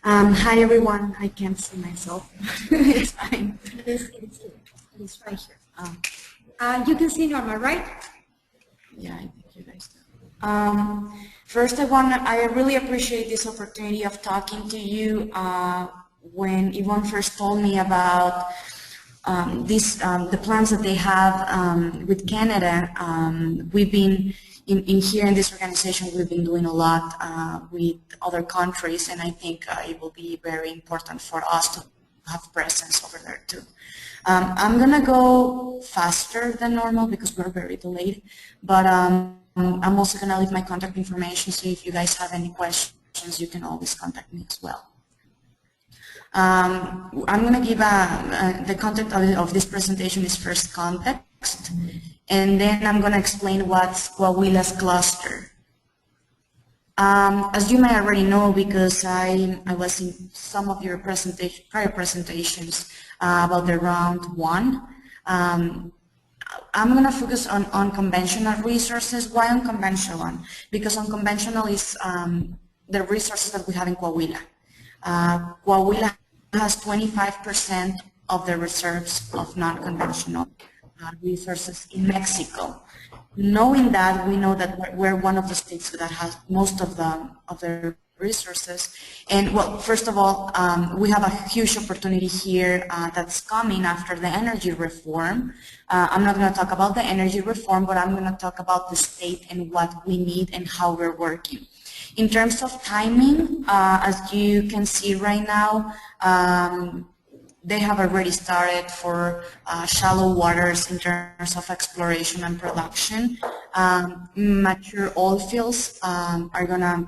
Hi everyone. I can't see myself. It's fine. It is here. It is right here. You can see normal, right? Yeah, I think you guys do. First, I really appreciate this opportunity of talking to you. When Yvonne first told me about the plans that they have with Canada, we've been in here in this organization. We've been doing a lot with other countries, and I think it will be very important for us to have presence over there too. I'm gonna go faster than normal because we're very delayed, but I'm also gonna leave my contact information, so if you guys have any questions, you can always contact me as well. I'm going to give the content of this presentation is first context, and then I'm going to explain what's Coahuila's cluster. As you may already know, because I was in some of your prior presentations about the round one, I'm going to focus on unconventional resources. Why unconventional? Because unconventional is the resources that we have in Coahuila. Coahuila has 25% of the reserves of non-conventional resources in Mexico. Knowing that, we know that we're one of the states that has most of the resources. And well, first of all, we have a huge opportunity here that's coming after the energy reform. I'm not going to talk about the energy reform, but I'm going to talk about the state and what we need and how we're working. In terms of timing, as you can see right now, they have already started for shallow waters in terms of exploration and production. Mature oil fields are going to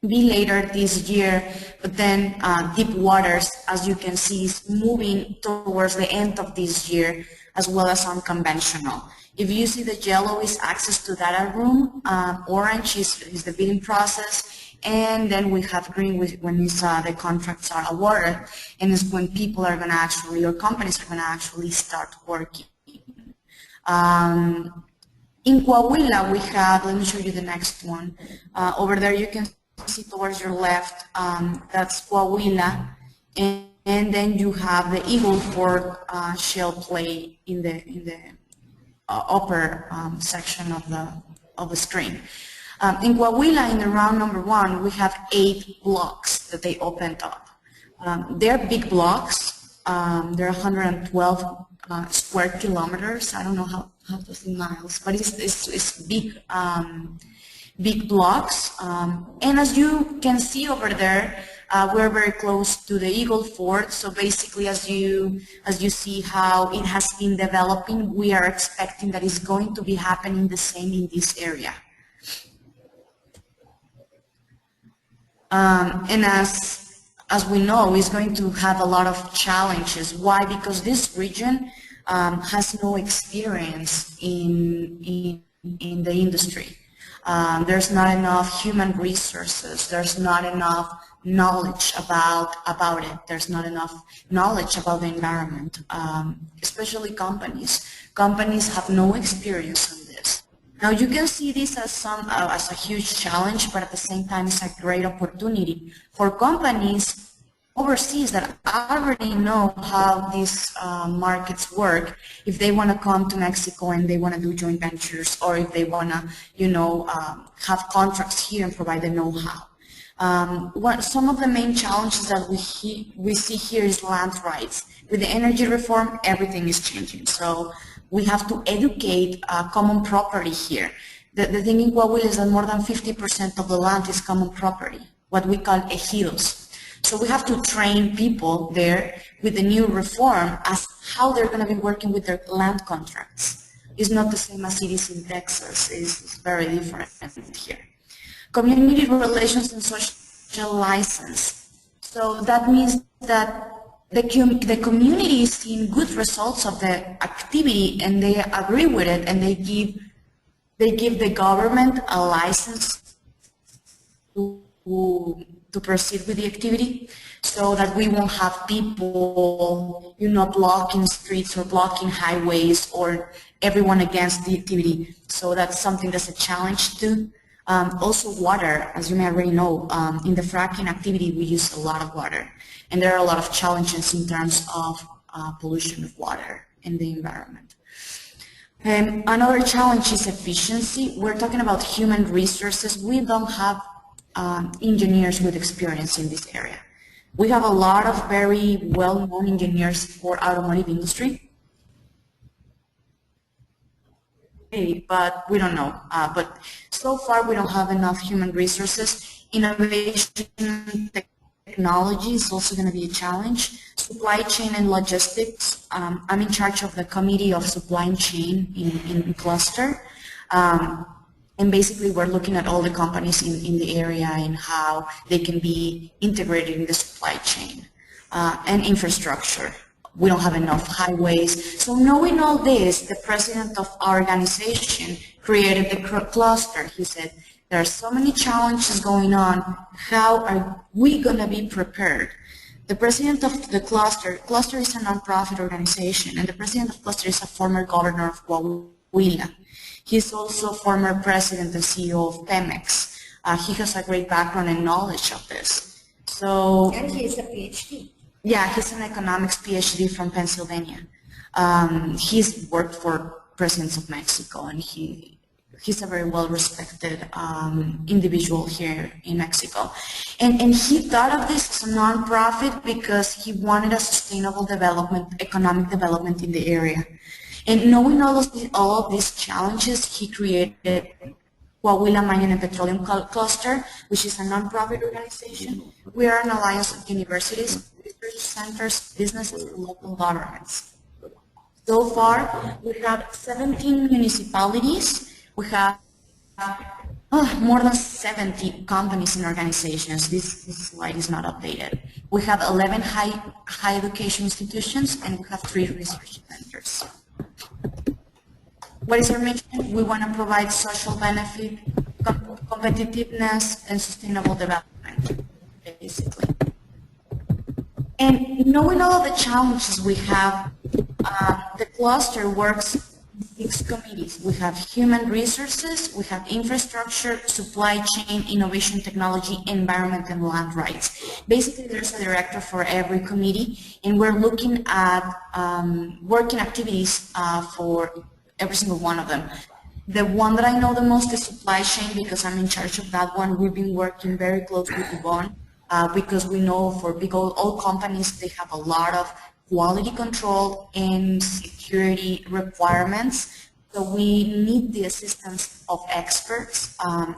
be later this year, but then deep waters, as you can see, is moving towards the end of this year, as well as unconventional. If you see the yellow is access to data room, orange is the bidding process, and then we have green when the contracts are awarded, and it's when people are going to actually, or companies are going to actually start working. In Coahuila, we have, let me show you the next one. Over there, you can see towards your left, that's Coahuila, and then you have the Eagle Ford shale play in the upper section of the stream. In Coahuila, in the round number one, we have 8 blocks that they opened up. They're big blocks. They're 112 square kilometers. I don't know how to say miles, but it's big, big blocks. And as you can see over there, we're very close to the Eagle Ford. So basically, as you see how it has been developing, we are expecting that it's going to be happening the same in this area. And as we know, it's going to have a lot of challenges. Why? Because this region has no experience in the industry. There's not enough human resources. There's not enough knowledge about it. There's not enough knowledge about the environment, especially companies. Companies have no experience on this. Now you can see this as a huge challenge, but at the same time it's a great opportunity for companies overseas that already know how these markets work. If they want to come to Mexico and they want to do joint ventures, or if they want to, have contracts here and provide the know-how. Some of the main challenges that we see here is land rights. With the energy reform, everything is changing. So we have to educate common property here. The thing in Coahuila is that more than 50% of the land is common property, what we call ejidos. So we have to train people there with the new reform as how they're going to be working with their land contracts. It's not the same as it is in Texas. It's very different here. Community relations and social license. So that means that the community is seeing good results of the activity and they agree with it, and they give the government a license to proceed with the activity, so that we won't have people, blocking streets or blocking highways or everyone against the activity. So that's something that's a challenge too. Also water, as you may already know, in the fracking activity we use a lot of water, and there are a lot of challenges in terms of pollution of water in the environment. Another challenge is efficiency. We're talking about human resources. We don't have engineers with experience in this area. We have a lot of very well-known engineers for automotive industry, but we don't know. But so far, we don't have enough human resources. Innovation technology is also going to be a challenge. Supply chain and logistics. I'm in charge of the committee of supply chain in cluster. And basically, we're looking at all the companies in the area and how they can be integrated in the supply chain and infrastructure. We don't have enough highways. So knowing all this, the president of our organization created the cluster. He said, there are so many challenges going on. How are we going to be prepared? The president of the cluster is a nonprofit organization, and the president of the cluster is a former governor of Coahuila. He's also former president and CEO of Pemex. He has a great background and knowledge of this. So, And he's a PhD. Yeah, he's an economics PhD from Pennsylvania. He's worked for presidents of Mexico, and he's a very well-respected individual here in Mexico. And he thought of this as a nonprofit because he wanted a sustainable development, economic development in the area. And knowing all of these challenges, he created Coahuila Mining and Petroleum Cluster, which is a nonprofit organization. We are an alliance of universities, research centers, businesses, and local governments. So far, we have 17 municipalities. We have more than 70 companies and organizations. This slide is not updated. We have 11 high education institutions, and we have 3 research centers. What is our mission? We want to provide social benefit, competitiveness, and sustainable development, basically. And knowing all of the challenges we have, the cluster works in 6 committees. We have human resources, we have infrastructure, supply chain, innovation technology, environment, and land rights. Basically, there's a director for every committee, and we're looking at working activities for every single one of them. The one that I know the most is supply chain, because I'm in charge of that one. We've been working very closely with Yvonne, because we know for big old companies, they have a lot of quality control and security requirements. So we need the assistance of experts,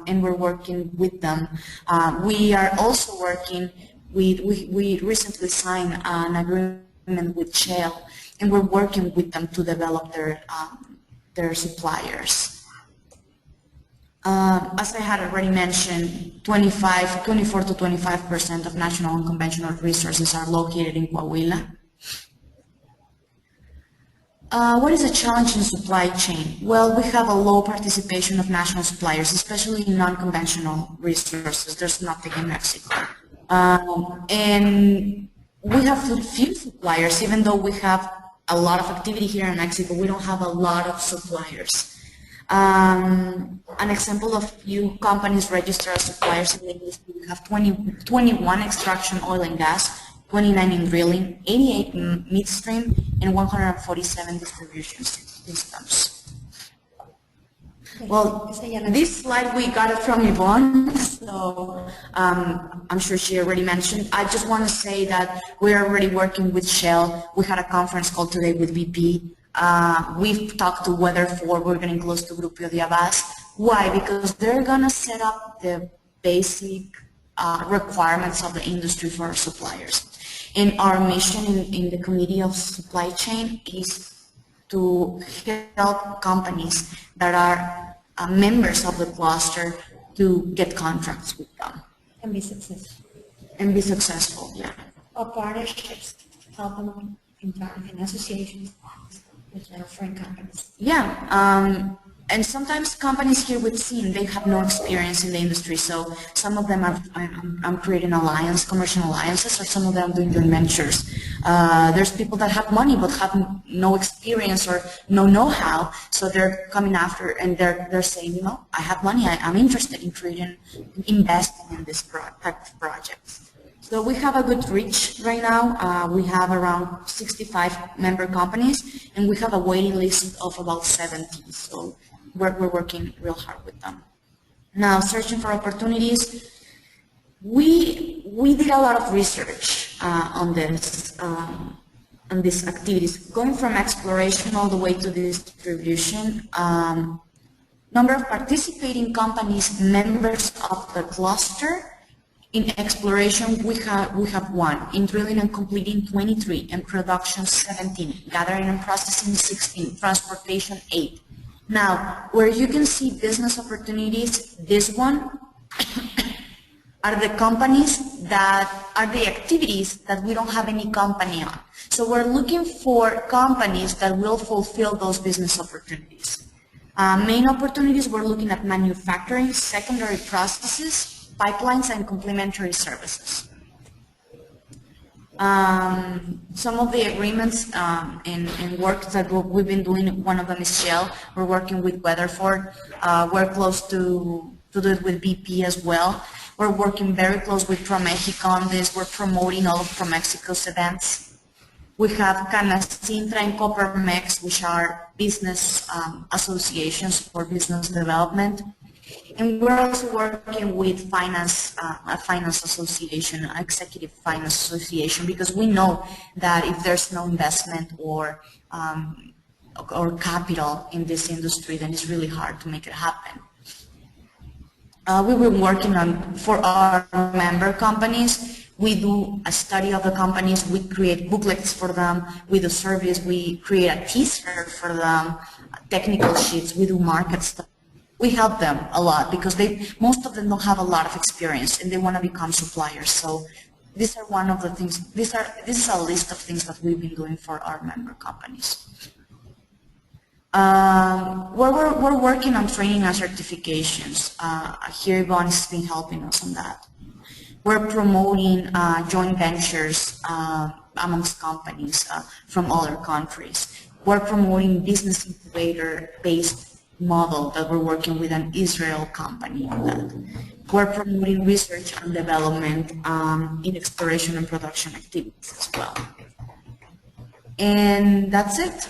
and we're working with them. We are also working with, we recently signed an agreement with Shell, and we're working with them to develop their suppliers. As I had already mentioned, 24 to 25% of national and conventional resources are located in Coahuila. What is a challenge in supply chain? Well, we have a low participation of national suppliers, especially in non-conventional resources. There's nothing in Mexico. And we have few suppliers, even though we have a lot of activity here in Mexico, we don't have a lot of suppliers. An example of few companies registered as suppliers in the industry, we have 21 extraction oil and gas, 29 in drilling, 88 midstream, and 147 distribution systems. Well, this slide we got it from Yvonne, so I'm sure she already mentioned. I just want to say that we're already working with Shell. We had a conference call today with BP. We've talked to Weather4, we're getting close to Grupo de Abas. Why? Because they're going to set up the basic requirements of the industry for our suppliers. And our mission in the Committee of Supply Chain is to help companies that are members of the cluster to get contracts with them. And be successful. And be successful, yeah. Or partnerships, help them in associations with their friend companies. Yeah, and sometimes companies here we've seen they have no experience in the industry, so some of them are I'm creating commercial alliances, or some of them doing joint ventures. There's people that have money but have no experience or no know-how, so they're coming after and they're saying, I have money, I'm interested in investing in this type of projects. So we have a good reach right now. We have around 65 member companies, and we have a waiting list of about 70. So we're working real hard with them. Now, searching for opportunities, we did a lot of research on these activities, going from exploration all the way to distribution. Number of participating companies, members of the cluster. In exploration, we have 1. In drilling and completing, 23. In production, 17. Gathering and processing, 16. Transportation, 8. Now, where you can see business opportunities, this one are the companies that are the activities that we don't have any company on. So we're looking for companies that will fulfill those business opportunities. Main opportunities, we're looking at manufacturing, secondary processes, pipelines, and complementary services. Some of the agreements and work that we've been doing, one of them is Shell. We're working with Weatherford. We're close to do it with BP as well. We're working very close with ProMexico on this. We're promoting all of ProMexico's events. We have Canacintra and Coparmex, which are business associations for business development. And we're also working with a finance association, executive finance association, because we know that if there's no investment or capital in this industry, then it's really hard to make it happen. We've been working for our member companies. We do a study of the companies. We create booklets for them. We do surveys. We create a teaser for them, technical sheets. We do market stuff. We help them a lot because most of them don't have a lot of experience and they want to become suppliers. So these are one of the things. This is a list of things that we've been doing for our member companies. We're working on training and certifications. Here Yvonne has been helping us on that. We're promoting joint ventures amongst companies from other countries. We're promoting business incubator-based model that we're working with an Israel company on that. We're promoting research and development in exploration and production activities as well. And that's it.